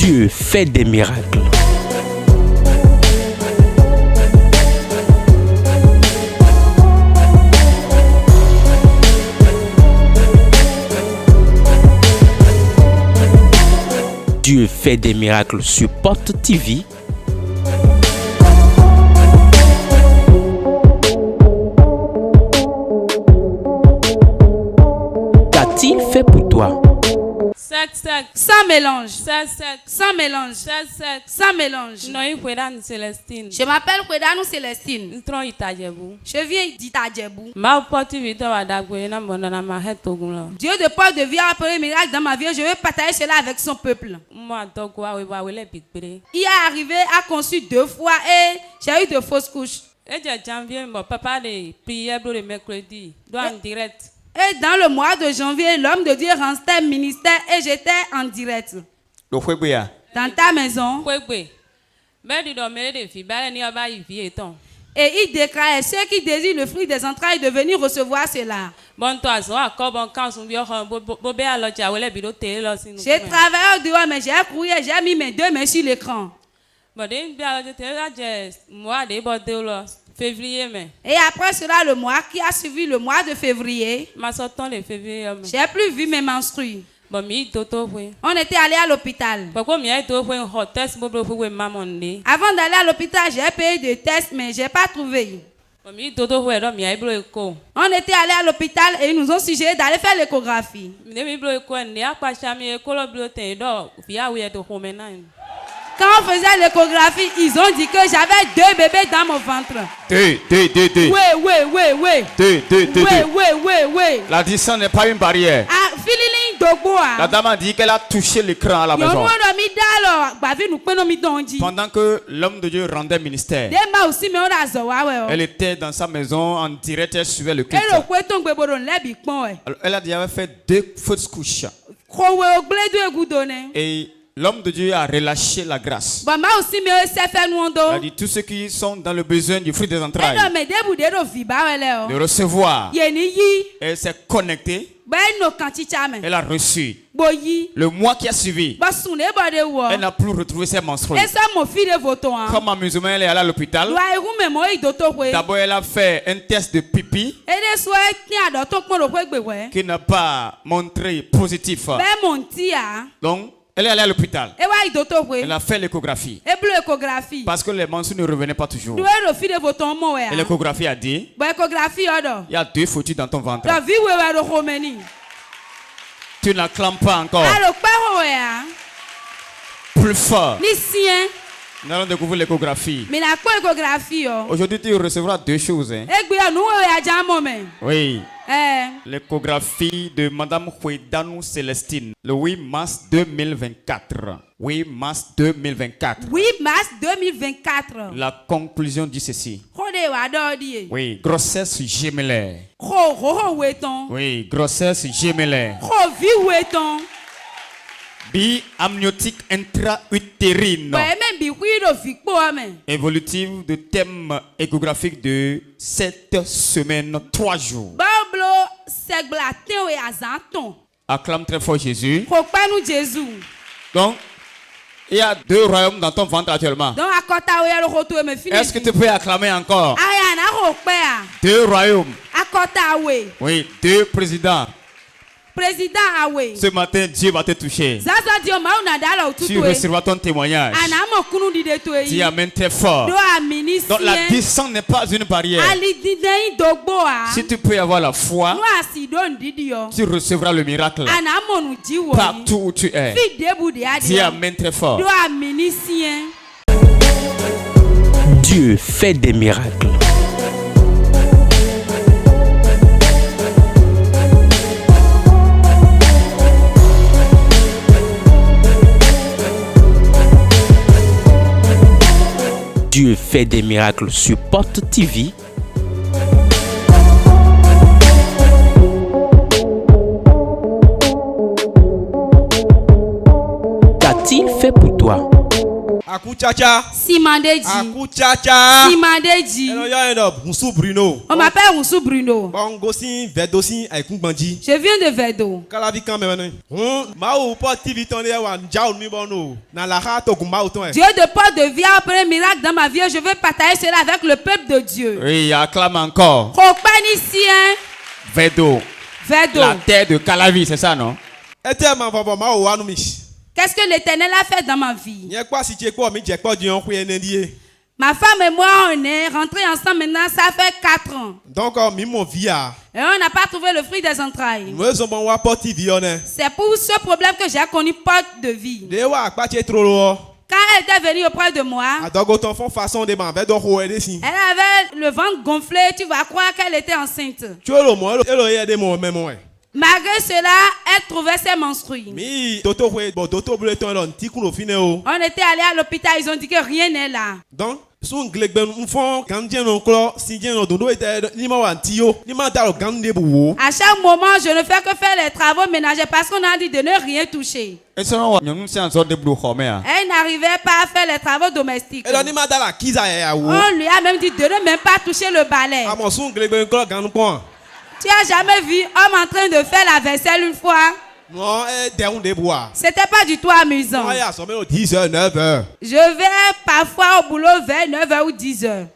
Dieu fait des miracles. Dieu fait des miracles sur Porte TV. Qu'a-t-il fait pour toi? Sec, Sans mélange. sec, Sans mélange. sec. Sans mélange. Non, il faut être Célestine. Je m'appelle Kwedanou Célestine. Il trompe Itajebu. Je viens d'Itadjebou. Ma porte vite à Dagoué, n'a pas dans ma tête au goulot. Dieu de Paul de vie a appelé un miracle dans ma vie. Je vais partager cela avec son peuple. Moi, Dogwa, oui, bah, oui, les piquets. Il est arrivé à conçu 2 fois et j'ai eu de fausses couches. Et j'ai janvier, mon papa, les prières pour le mercredi. Doit en direct. Et dans le mois de janvier, l'homme de Dieu rendait ministère et j'étais en direct. Dans ta maison. Kwekwe. Mais du domaine des filles, bah, il n'y a pas eu vie et ton. Et il déclarait ceux qui désirent le fruit des entrailles de venir recevoir cela. Bon, toi, ça, encore bon, quand on vient, bobé à l'autre, j'ai les bidons télé là, sinon. J'ai travaillé au dehors, mais j'ai couru et j'ai mis mes 2 mains sur l'écran. Bon, des bien, j'ai moi, des bordels là, février, mais. Et après cela, le mois qui a suivi le mois de février, Ma sortant le février, mais. j'ai plus vu mes menstrues. Bon, mi toto, oui. On était allé à l'hôpital. Pourquoi mi a toto, oui, un hot test, bobo, oui, maman, né. Avant d'aller à l'hôpital, j'ai payé des tests, mais je n'ai pas trouvé. Bon, mi toto, oui, là, mi a éblo éco. On était allé à l'hôpital et ils nous ont suggéré d'aller faire l'échographie. Mi éblo éco, né, à quoi chami, éco, le bleu, t'es d'or, via, oui, de homenain. Quand on faisait l'échographie, ils ont dit que j'avais 2 bébés dans mon ventre. Deux. Oui. La distance n'est pas une barrière. Ah, Phililine Dogboa. La dame a dit qu'elle a touché l'écran à la maison. Pendant que l'homme de Dieu rendait ministère, elle était dans sa maison en direct, elle suivait le culte. Alors, elle a déjà fait 2 fausses couches. Et l'homme de Dieu a relâché la grâce. Il a dit tous ceux qui sont dans le besoin du fruit des entrailles de recevoir. Elle s'est connectée. Elle a reçu. Le mois qui a suivi, elle n'a plus retrouvé ses menstrues. Comme amusement, elle est allée à l'hôpital. D'abord, elle a fait un test de pipi qui n'a pas montré positif. Donc, elle est allée à l'hôpital. Elle a fait l'échographie. Parce que les menstrues ne revenaient pas toujours. Et l'échographie a dit, il y a 2 foutus dans ton ventre. Tu n'acclames pas encore. Plus fort. Nous allons découvrir l'échographie. Aujourd'hui, tu recevras 2 choses. Hein. Oui. L'échographie de Madame Kwedanou Célestine. Le 8 mars 2024. 8 mars 2024. La conclusion dit ceci. Oui, grossesse gémellaire. Oui, grossesse gémellaire. Bi-amniotique intra-utérine. Évolutive de thème échographique de 7 semaines, 3 jours. Acclame très fort Jésus. Donc, il y a 2 royaumes dans ton ventre actuellement. Est-ce que tu peux acclamer encore? 2 royaumes. Oui, 2 présidents. Ce matin, Dieu va te toucher. Tu recevras ton témoignage. Dis amen très fort. Donc la distance n'est pas une barrière. Si tu peux avoir la foi, tu recevras le miracle partout où tu es. Dis amen très fort. Dieu fait des miracles. Dieu fait des miracles sur Porte TV. Qu'a-t-il fait pour toi? Akuchacha. Simandeji. Akuchacha. Simandeji. Roussou Bruno. On m'appelle Roussou Bruno. Bongosin Verdosin Aikungbanji. Je viens de Verdo. Kalabi quand même. Mao pas TV tonné wa njaou mi bono. Na la rato gumba auton. Dieu de porte de vie a opéré un miracle dans ma vie. Je veux partager cela avec le peuple de Dieu. Oui, acclame encore. Ropanicien. Verdo. Verdo. La terre de Calavi, c'est ça, non? Qu'est-ce que l'Éternel a fait dans ma vie? Ma femme et moi, on est rentrés ensemble maintenant, ça fait 4 ans. Donc, et on n'a pas trouvé le fruit des entrailles. C'est pour ce problème que j'ai connu porte de vie. Quand elle était venue auprès de moi, elle avait le ventre gonflé, tu vas croire qu'elle était enceinte. Malgré cela, elle trouvait ses menstrues. On était allé à l'hôpital, ils ont dit que rien n'est là. Donc, à chaque moment, je ne fais que faire les travaux ménagers parce qu'on a dit de ne rien toucher. Elle n'arrivait pas à faire les travaux domestiques. On lui a même dit de ne même pas toucher le balai. Tu as jamais vu un homme en train de faire la vaisselle une fois? Non, c'était pas du tout amusant. 10h, 9h. Je vais parfois au boulot vers 9h ou 10h.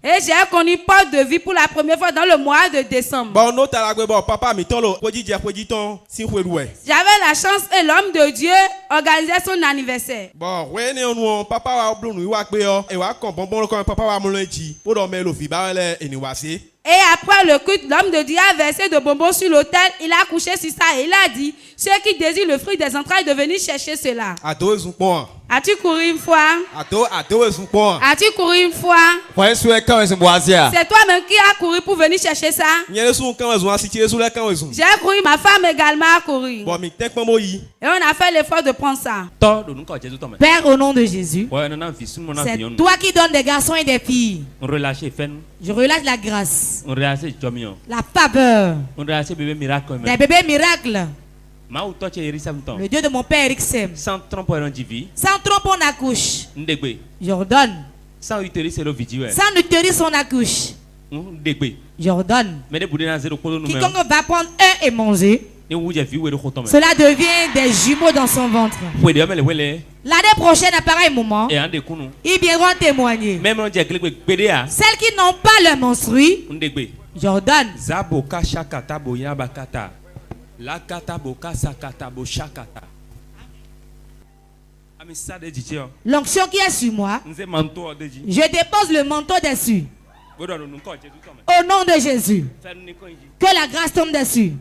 Et j'ai connu porte de vie pour la première fois dans le mois de décembre. J'avais la chance et l'homme de Dieu organisait son anniversaire. Et après le culte, l'homme de Dieu a versé de bonbons sur l'autel. Il a couché sur ça et il a dit, ceux qui désirent le fruit des entrailles de venir chercher cela. As-tu couru une fois? As-tu couru une fois? C'est toi-même qui as couru pour venir chercher ça? J'ai couru, ma femme également a couru. Et on a fait l'effort de prendre ça. Père, au nom de Jésus, c'est toi qui donnes des garçons et des filles. Je relâche la grâce, la faveur, des bébés miracles. Le Dieu de mon père Erixem. Sans trompe on accouche. J'ordonne. Sans utérus on accouche. J'ordonne. Quiconque va prendre un et manger, cela devient des jumeaux dans son ventre. L'année prochaine, à pareil moment, ils viendront témoigner. Celles qui n'ont pas le menstru, j'ordonne. L'onction qui est sur moi, je dépose le manteau dessus. Au nom de Jésus, que la grâce tombe dessus.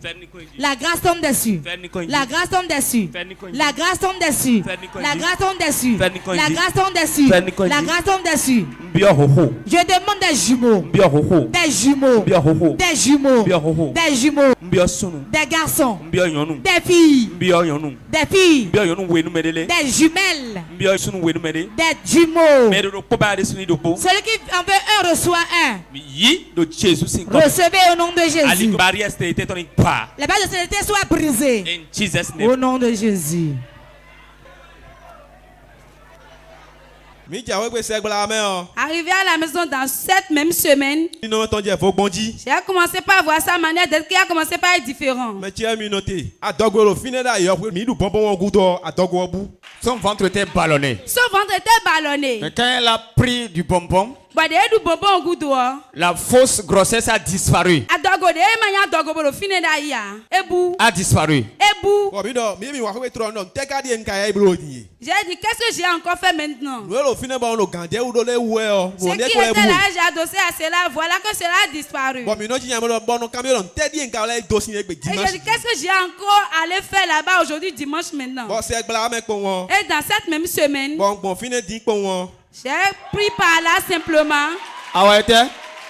La grâce tombe dessus. La grâce tombe dessus. La grâce tombe dessus. La grâce tombe dessus. La grâce tombe dessus. La grâce tombe dessus. Je demande des jumeaux. Des jumeaux. Des jumeaux. Des jumeaux. Des garçons. Des filles. Des filles. Des jumelles. Des jumeaux. Celui qui en veut un reçoit un. Recevez au nom de Jésus. Les barrières de sécurité soient brisées. Au nom de Jésus. Arrivé à la maison dans cette même semaine, j'ai commencé par voir sa manière d'être qui a commencé par être différent. Son ventre était ballonné. Mais quand elle a pris du bonbon, la fausse grossesse a disparu. A disparu. J'ai dit, qu'est-ce que j'ai encore fait maintenant? Ce qui était là, j'ai adossé à cela, voilà que cela a disparu. Et j'ai dit, qu'est-ce que j'ai encore allé faire là-bas aujourd'hui, dimanche maintenant? Et dans cette même semaine, j'ai pris par là simplement.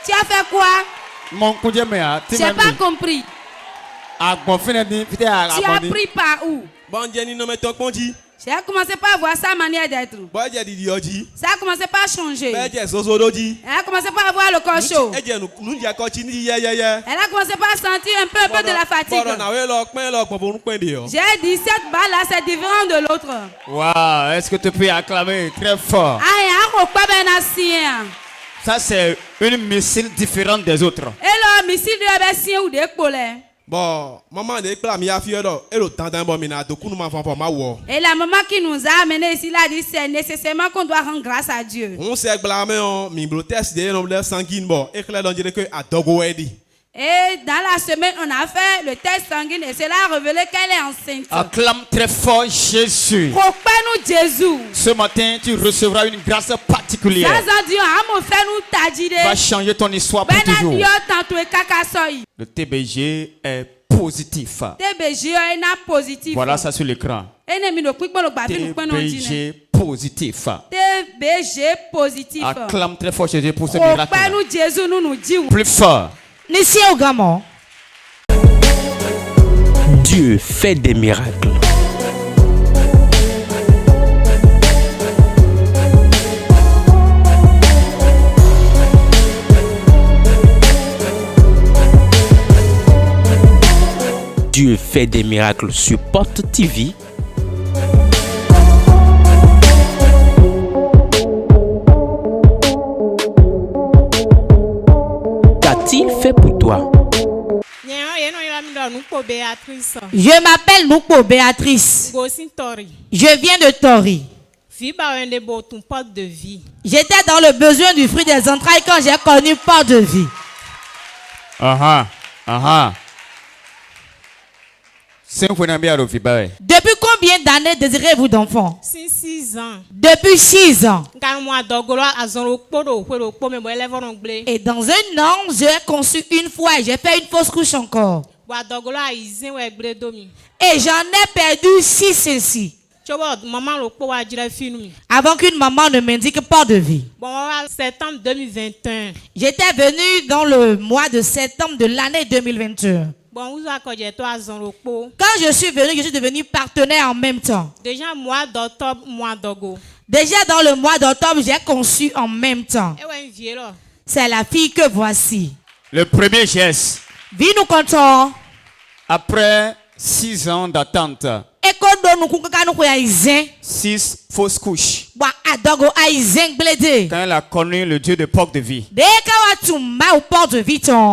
Tu as fait quoi? J'ai pas compris. Tu as pris par où? J'ai commencé par voir sa manière d'être. Ça a commencé par changer. Elle a commencé par avoir le corps chaud. Elle a commencé par sentir un peu de la fatigue. J'ai dit, cette balle-là, c'est différent de l'autre. Waouh, est-ce que tu peux acclamer très fort? Ça, c'est une missile différente des autres. Bon, maman de ekpla mi afi odo, elo tantan bon mi na doku nu ma fon ma wo. Et la maman qui nous a amené ici là dit c'est nécessairement qu'on doit rendre grâce à Dieu. On se ekpla me on mi blo test de nombre sanguine bon, ekle don dire que adogo edi. Et dans la semaine, on a fait le test sanguine et cela a révélé qu'elle est enceinte. Acclame très fort Jésus. Ce matin, tu recevras une grâce particulière. Va changer ton histoire pour toujours. Le TBG est positif. Voilà ça sur l'écran. TBG positif. Acclame très fort Jésus pour ce miracle. Plus fort. Dieu fait des miracles. Dieu fait des miracles sur Porte TV. Qu'a-t-il fait pour toi? Je m'appelle Nukpo Béatrice. Je viens de Tori. J'étais dans le besoin du fruit des entrailles quand j'ai connu Porte de vie. Depuis combien d'années désirez-vous d'enfants? 6 ans. Depuis 6 ans. Et dans un an, j'ai conçu une fois et j'ai fait une fausse couche encore. Et j'en ai perdu 6 ainsi. Avant qu'une maman ne m'indique pas de vie. Septembre 2021. J'étais venue dans le mois de septembre de l'année 2021. Quand je suis devenu partenaire en même temps. Déjà mois d'octobre, mois d'ogo. Déjà dans le mois d'octobre, j'ai conçu en même temps. C'est la fille que voici. Le premier geste. Vie nous comptons. Après 6 ans d'attente. 6 fausses couches. Quand elle a connu le Dieu de Porte de vie.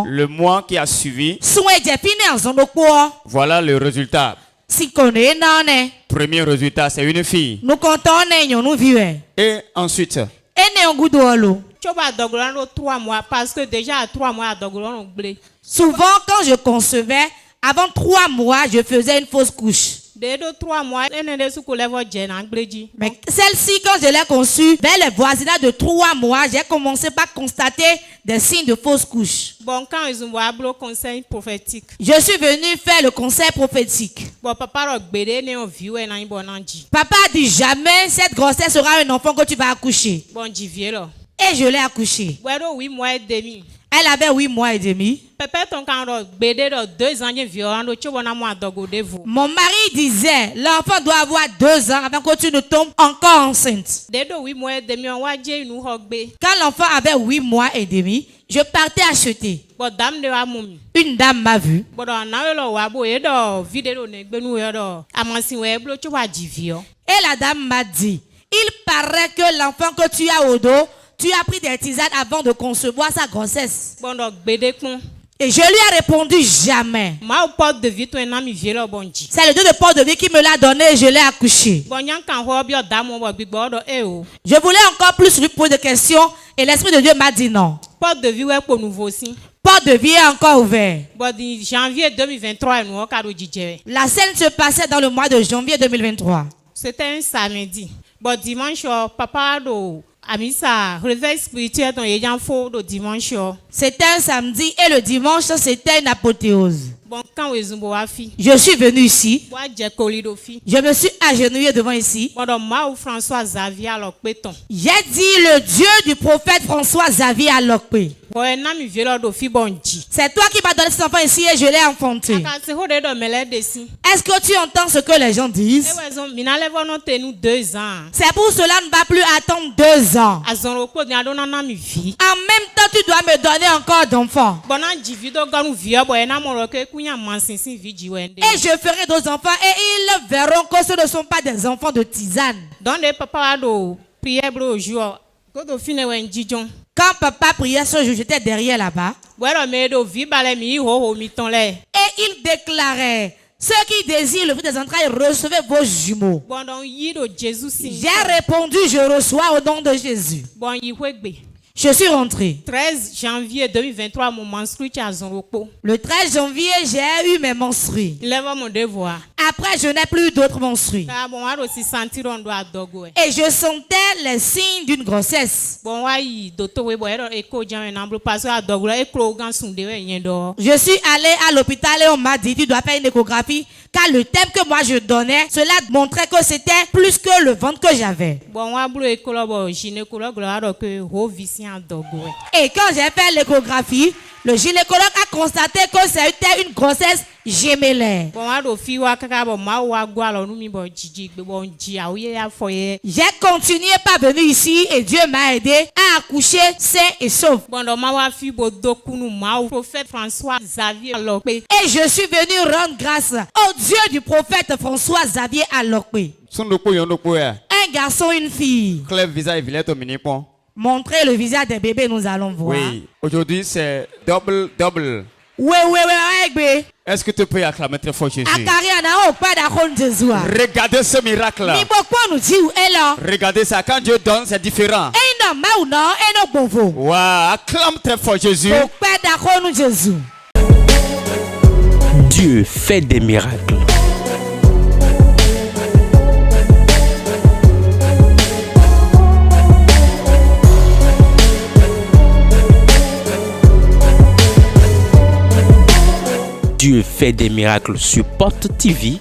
Le mois qui a suivi. Voilà le résultat. Premier résultat, c'est une fille. Et ensuite. Parce que déjà à 3 mois, souvent quand je concevais, avant 3 mois, je faisais une fausse couche. Mais celle-ci, quand je l'ai conçue, vers le voisinage de 3 mois, j'ai commencé par constater des signes de fausse couche. Je suis venu faire le conseil prophétique. Papa a dit jamais cette grossesse sera un enfant que tu vas accoucher. Et je l'ai accouché. Elle avait 8 mois et demi. Mon mari disait, l'enfant doit avoir 2 ans avant que tu ne tombes encore enceinte. Quand l'enfant avait 8 mois et demi, je partais acheter. Une dame m'a vu. Et la dame m'a dit, il paraît que l'enfant que tu as au dos, tu as pris des tisanes avant de concevoir sa grossesse. Et je lui ai répondu jamais. C'est le Dieu de Porte de vie qui me l'a donné et je l'ai accouché. Je voulais encore plus lui poser des questions et l'Esprit de Dieu m'a dit non. Porte de vie est encore ouvert. La scène se passait dans le mois de janvier 2023. C'était un samedi. Dimanche, papa Amisa, réveil spirituel dans les enfants le dimanche. C'était un samedi et le dimanche c'était une apothéose. Je suis venu ici. Je me suis agenouillé devant ici. J'ai dit le Dieu du prophète François Xavier à Lokpe. C'est toi qui m'as donné ces enfants ici et je l'ai enfanté. Est-ce que tu entends ce que les gens disent? C'est pour cela qu'on ne va plus attendre 2 ans. En même temps, tu dois me donner encore d'enfants. Et je ferai 2 enfants et ils verront que ce ne sont pas des enfants de tisane. Quand papa priait ce jour, j'étais derrière là-bas. Et il déclarait: ceux qui désirent le fruit des entrailles, recevez vos jumeaux. J'ai répondu: je reçois au nom de Jésus. Je suis rentré. 13 janvier 2023, mon menstru. Le 13 janvier, j'ai eu mes menstrues. Après, je n'ai plus d'autres menstrues. Et je sentais les signes d'une grossesse. Je suis allé à l'hôpital et on m'a dit: tu dois faire une échographie, car le thème que moi je donnais, cela montrait que c'était plus que le ventre que j'avais. Et quand j'ai fait l'échographie, le gynécologue a constaté que c'était une grossesse gémellaire. J'ai continué par venir ici et Dieu m'a aidé à accoucher sain et sauf. Et je suis venu rendre grâce au Dieu du prophète François Xavier Alokpe. Un garçon, une fille. Montrez le visage des bébés, nous allons voir. Oui, aujourd'hui c'est double. Oui. Est-ce que tu peux acclamer très fort Jésus? Regardez ce miracle. Regardez ça, quand Dieu donne, c'est différent. Wow, acclame très fort Jésus. Dieu fait des miracles. Dieu fait des miracles sur Porte TV.